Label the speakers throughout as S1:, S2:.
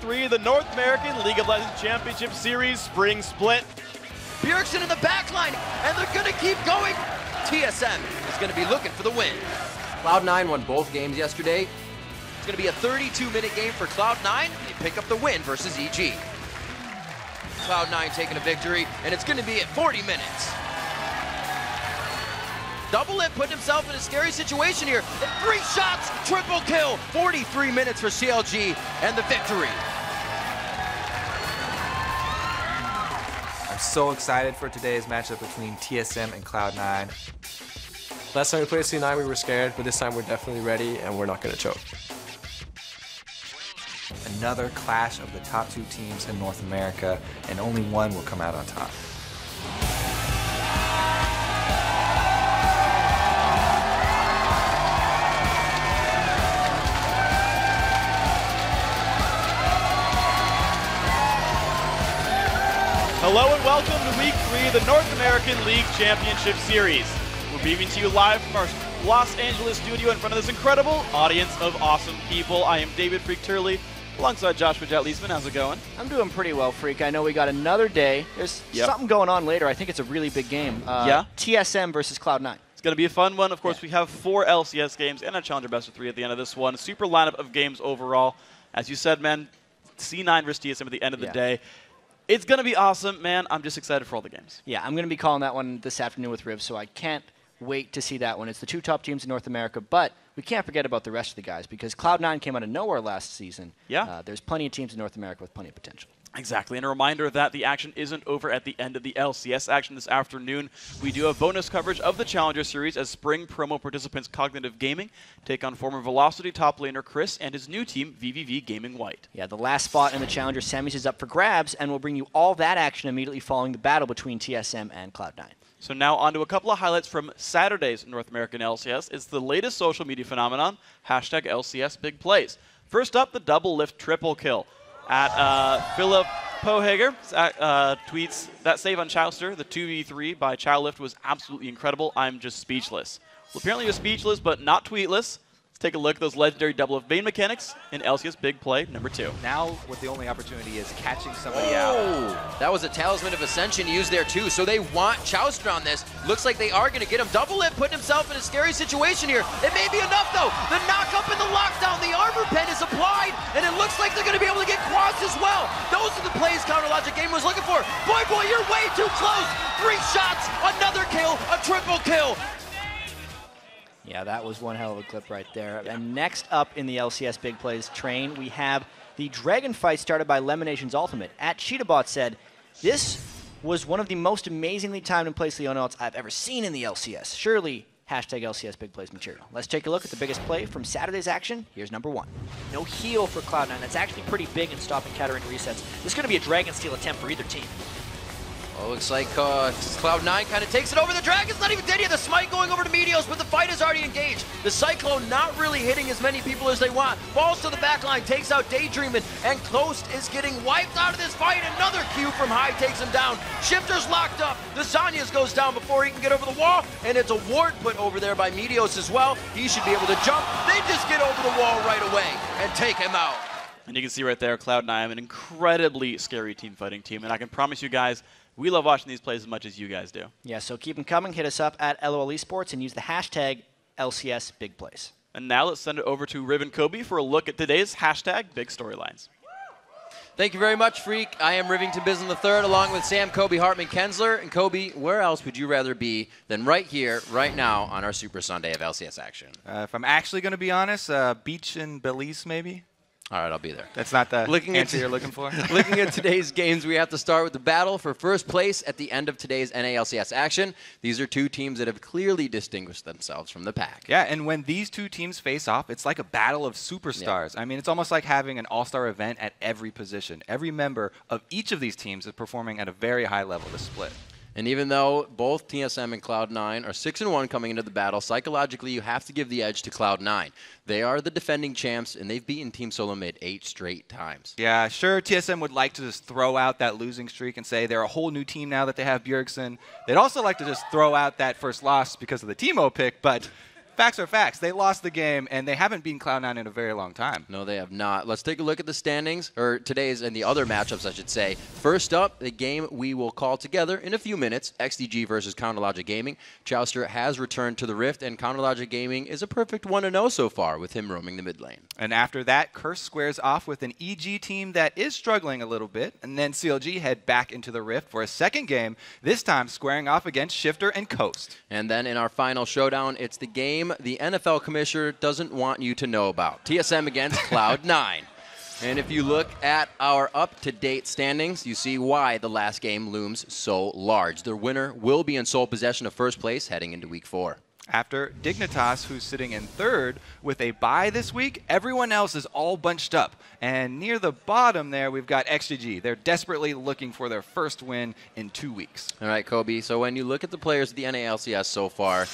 S1: 3, the North American League of Legends Championship Series Spring Split.
S2: Bjergsen in the back line, and they're going to keep going. TSM is going to be looking for the win. Cloud9 won both games yesterday. It's going to be a 32-minute game for Cloud9. They pick up the win versus EG. Cloud9 taking a victory, and it's going to be at 40 minutes. Double It put himself in a scary situation here. 3 shots, triple kill. 43 minutes for CLG and the victory.
S3: I'm so excited for today's matchup between TSM and Cloud9.
S4: Last time we played C9, we were scared, but this time we're definitely ready and we're not going to choke.
S3: Another clash of the top 2 teams in North America, and only one will come out on top.
S1: Hello and welcome to Week 3 of the North American League Championship Series. We're beaming to you live from our Los Angeles studio in front of this incredible audience of awesome people. I am David Freak Turley, alongside Joshua Jet-Leesman. How's it going?
S5: I'm doing pretty well, Freak. I know we got another day. There's something going on later. I think it's a really big game. TSM versus Cloud9.
S1: It's going to be a fun one. Of course, we have 4 LCS games and a Challenger Best of 3 at the end of this one. Super lineup of games overall. As you said, man, C9 versus TSM at the end of the day. It's going to be awesome, man. I'm just excited for all the games.
S5: Yeah, I'm going to be calling that one this afternoon with Riv, so I can't wait to see that one. It's the 2 top teams in North America, but we can't forget about the rest of the guys because Cloud9 came out of nowhere last season.
S1: Yeah.
S5: There's plenty of teams in North America with plenty of potential.
S1: Exactly, and a reminder that the action isn't over at the end of the LCS action this afternoon. We do have bonus coverage of the Challenger Series as spring promo participants Cognitive Gaming take on former Velocity top laner Chris and his new team, VVV Gaming White.
S5: Yeah, the last spot in the Challenger semis is up for grabs, and we'll bring you all that action immediately following the battle between TSM and Cloud9.
S1: So now on to a couple of highlights from Saturday's North American LCS. It's the latest social media phenomenon, hashtag LCS Big Plays. First up, the double lift triple kill. At Philip Pohager tweets, that save on Chowster, the 2v3 by Chowlift was absolutely incredible. I'm just speechless. Well, apparently you're speechless, but not tweetless. Let's take a look at those legendary double lift Bane mechanics in LCS Big Play number 2.
S3: Now, what the only opportunity is catching somebody out.
S2: That was a Talisman of Ascension used there too, so they want Chowster on this. Looks like they are going to get him. Double Lift putting himself in a scary situation here. It may be enough though. The knock up in the lockdown, the armor pen is applied, and it looks like they're going to be able to get quads as well. Those are the plays Counter Logic Game was looking for. Boy, you're way too close. 3 shots, another kill, a triple kill.
S5: Yeah, that was one hell of a clip right there. And next up in the LCS Big Plays train, we have the Dragon Fight started by Lemonation's Ultimate. At Cheetahbot said, this was one of the most amazingly timed and placed Leonauts I've ever seen in the LCS. Surely, hashtag LCS Big Plays material. Let's take a look at the biggest play from Saturday's action. Here's number 1.
S6: No heal for Cloud9. That's actually pretty big in stopping countering resets. This is going to be a Dragon Steal attempt for either team.
S2: Well, looks like Cloud9 kind of takes it over. The Dragon's not even dead yet. The smite going over to Meteos, but the fight is already engaged. The Cyclone not really hitting as many people as they want. Falls to the back line, takes out Daydreamin', and Close is getting wiped out of this fight. Another Q from High takes him down. Shifter's locked up. The Zanyas goes down before he can get over the wall, and it's a ward put over there by Meteos as well. He should be able to jump. They just get over the wall right away and take him out.
S1: And you can see right there, Cloud9, an incredibly scary team fighting team, and I can promise you guys, we love watching these plays as much as you guys do.
S5: Yeah, so keep them coming. Hit us up at LOL Esports and use the hashtag LCS Big Plays.
S1: And now let's send it over to Riv and Kobe for a look at today's hashtag Big Storylines.
S2: Thank you very much, Freak. I am Rivington Bislin III, along with Sam, Kobe, Hartman, Kensler. And Kobe, where else would you rather be than right here, right now, on our Super Sunday of LCS action?
S3: If I'm actually going to be honest, beach in Belize, maybe?
S2: All right, I'll be there.
S3: That's not the answer you're looking for?
S2: Looking at today's games, we have to start with the battle for first place at the end of today's NA LCS action. These are 2 teams that have clearly distinguished themselves from the pack.
S3: Yeah, and when these 2 teams face off, it's like a battle of superstars. I mean, it's almost like having an all-star event at every position. Every member of each of these teams is performing at a very high level to split.
S2: And even though both TSM and Cloud9 are 6-1 coming into the battle, psychologically you have to give the edge to Cloud9. They are the defending champs, and they've beaten Team Solo Mid 8 straight times.
S3: Yeah, sure, TSM would like to just throw out that losing streak and say they're a whole new team now that they have Bjergsen. They'd also like to just throw out that first loss because of the Teemo pick, but facts are facts. They lost the game, and they haven't beaten Cloud9 in a very long time.
S2: No, they have not. Let's take a look at the standings, or today's and the other matchups, I should say. First up, the game we will call together in a few minutes, XDG versus Counterlogic Gaming. Chowster has returned to the Rift, and Counterlogic Gaming is a perfect 1-0 so far, with him roaming the mid lane.
S3: And after that, Curse squares off with an EG team that is struggling a little bit, and then CLG head back into the Rift for a second game, this time squaring off against Shifter and Coast.
S2: And then in our final showdown, it's the game the NFL commissioner doesn't want you to know about. TSM against Cloud9. And if you look at our up-to-date standings, you see why the last game looms so large. The winner will be in sole possession of first place heading into Week 4.
S3: After Dignitas, who's sitting in third with a bye this week, everyone else is all bunched up. And near the bottom there, we've got XGG. They're desperately looking for their first win in 2 weeks.
S2: All right, Kobe. So when you look at the players of the NA LCS so far,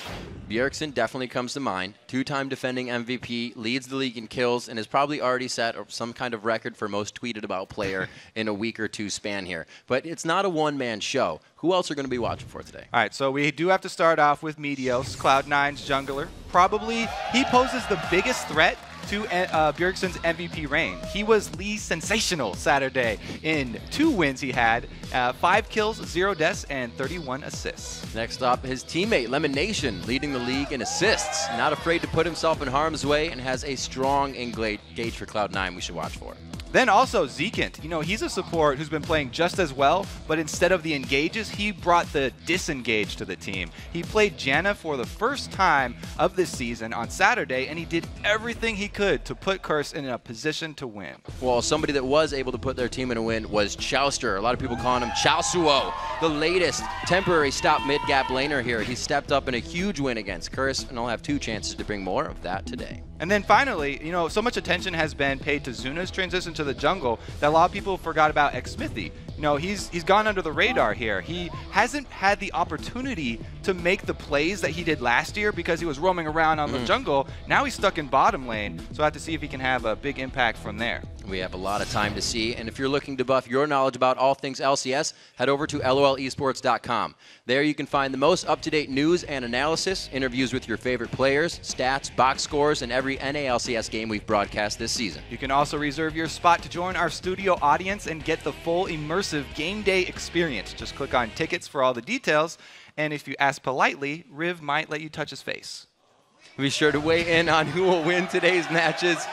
S2: Bjergsen definitely comes to mind. 2-time defending MVP, leads the league in kills, and has probably already set some kind of record for most tweeted about player in a week or two span here. But it's not a one-man show. Who else are going to be watching for today?
S3: All right, so we do have to start off with Meteos, Cloud9's jungler. Probably he poses the biggest threat to Bjergsen's MVP reign. He was Lee's sensational Saturday in 2 wins he had, 5 kills, 0 deaths, and 31 assists.
S2: Next up, his teammate, Lemonation, leading the league in assists. Not afraid to put himself in harm's way and has a strong engage for Cloud9 we should watch for.
S3: Then also Zekint. You know, he's a support who's been playing just as well, but instead of the engages, he brought the disengage to the team. He played Janna for the first time of this season on Saturday, and he did everything he could to put Curse in a position to win.
S2: Well, somebody that was able to put their team in a win was Chowster. A lot of people calling him Chowsuo, the latest temporary stop mid-gap laner here. He stepped up in a huge win against Curse, and I'll have 2 chances to bring more of that today.
S3: And then finally, you know, so much attention has been paid to Zuna's transition to the jungle that a lot of people forgot about Xmithy. You know, he's gone under the radar here. He hasn't had the opportunity to make the plays that he did last year because he was roaming around on the jungle. Now he's stuck in bottom lane, so I have to see if he can have a big impact from there.
S2: We have a lot of time to see, and if you're looking to buff your knowledge about all things LCS, head over to lolesports.com. There you can find the most up-to-date news and analysis, interviews with your favorite players, stats, box scores, and every NA LCS game we've broadcast this season.
S3: You can also reserve your spot to join our studio audience and get the full immersive game day experience. Just click on tickets for all the details, and if you ask politely, Riv might let you touch his face.
S2: Be sure to weigh in on who will win today's matches.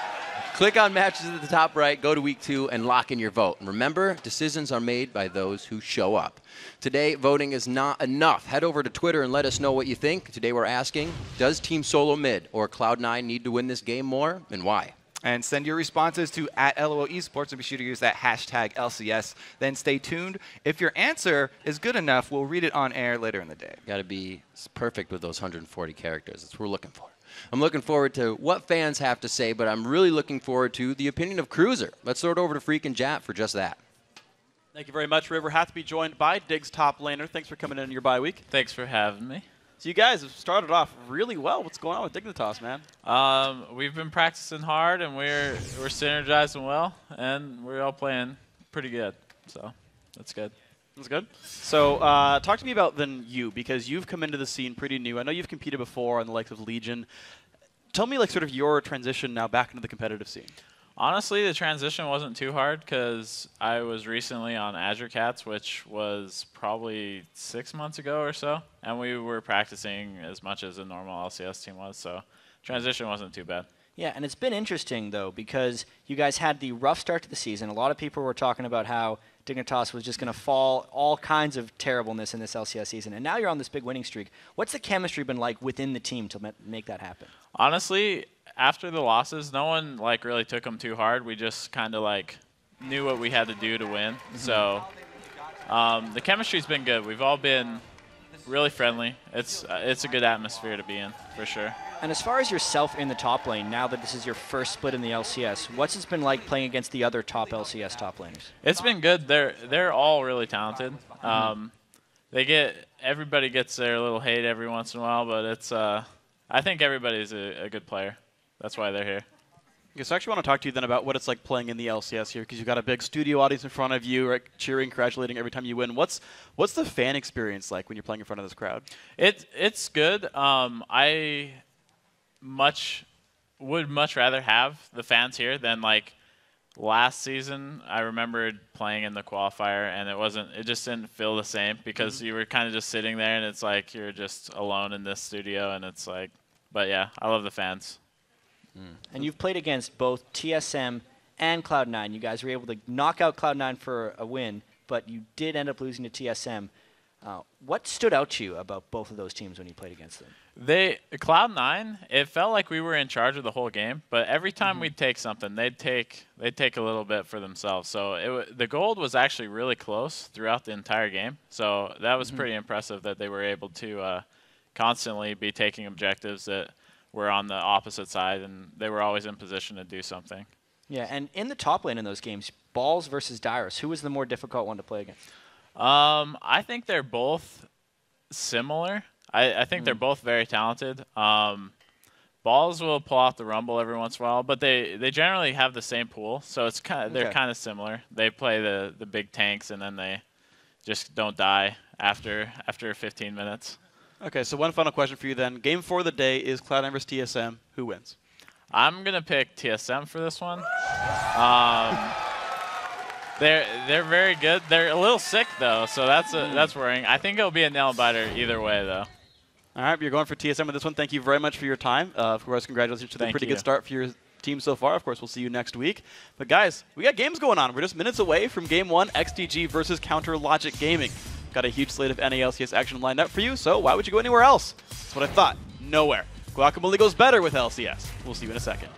S2: Click on matches at the top right, go to week 2, and lock in your vote. And remember, decisions are made by those who show up. Today, voting is not enough. Head over to Twitter and let us know what you think. Today we're asking, does Team Solo Mid or Cloud9 need to win this game more, and why?
S3: And send your responses to @LOLesports and be sure to use that hashtag LCS. Then stay tuned. If your answer is good enough, we'll read it on air later in the day.
S2: Got to be perfect with those 140 characters. That's what we're looking for. I'm looking forward to what fans have to say, but I'm really looking forward to the opinion of Cruiser. Let's throw it over to Freak and Jat for just that.
S1: Thank you very much, River. Happy to be joined by Dig's top laner. Thanks for coming in your bye week.
S7: Thanks for having me.
S1: So you guys have started off really well. What's going on with Dignitas, man?
S7: We've been practicing hard, and we're synergizing well, and we're all playing pretty good. So that's good.
S1: That's good. So talk to me about then you, because you've come into the scene pretty new. I know you've competed before on the likes of Legion. Tell me like sort of your transition now back into the competitive scene.
S7: Honestly, the transition wasn't too hard because I was recently on Azure Cats, which was probably 6 months ago or so, and we were practicing as much as a normal LCS team was, so transition wasn't too bad.
S5: Yeah, and it's been interesting, though, because you guys had the rough start to the season. A lot of people were talking about how Dignitas was just going to fall, all kinds of terribleness in this LCS season, and now you're on this big winning streak. What's the chemistry been like within the team to make that happen?
S7: Honestly, after the losses, no one like really took them too hard. We just kind of like knew what we had to do to win. So the chemistry's been good. We've all been really friendly. It's a good atmosphere to be in, for sure.
S5: And as far as yourself in the top lane, now that this is your first split in the LCS, what's it been like playing against the other top LCS top laners?
S7: It's been good. They're all really talented. Everybody gets their little hate every once in a while, but it's I think everybody's a good player. That's why they're here.
S1: Okay, so I actually want to talk to you then about what it's like playing in the LCS here, because you've got a big studio audience in front of you, right, cheering, congratulating every time you win. What's the fan experience like when you're playing in front of this crowd?
S7: It's good. would much rather have the fans here than like last season. I remembered playing in the qualifier, and it just didn't feel the same because you were kind of just sitting there, and it's like you're just alone in this studio, and it's like, but yeah, I love the fans.
S5: And you've played against both TSM and Cloud9. You guys were able to knock out Cloud9 for a win, but you did end up losing to TSM. What stood out to you about both of those teams when you played against them?
S7: Cloud9, it felt like we were in charge of the whole game, but every time we'd take something, they'd take a little bit for themselves. So the gold was actually really close throughout the entire game. So that was pretty impressive that they were able to constantly be taking objectives that were on the opposite side, and they were always in position to do something.
S5: Yeah, and in the top lane in those games, Balls versus Dyrus, who was the more difficult one to play against?
S7: I think they're both similar. I think they're both very talented. Balls will pull out the Rumble every once in a while, but they generally have the same pool, so it's they're kind of similar. They play the big tanks, and then they just don't die after 15 minutes.
S1: Okay, so one final question for you then. Game 4 of the day is Cloud9 versus TSM. Who wins?
S7: I'm gonna pick TSM for this one. They're very good. They're a little sick though, so that's worrying. I think it'll be a nail biter either way though.
S1: All right, you're going for TSM with this one. Thank you very much for your time. Of course, congratulations to the pretty good start for your team so far. Of course, we'll see you next week. But guys, we got games going on. We're just minutes away from Game 1, XDG versus Counter Logic Gaming. Got a huge slate of NA LCS action lined up for you, so why would you go anywhere else? That's what I thought. Nowhere. Guacamole goes better with LCS. We'll see you in a second.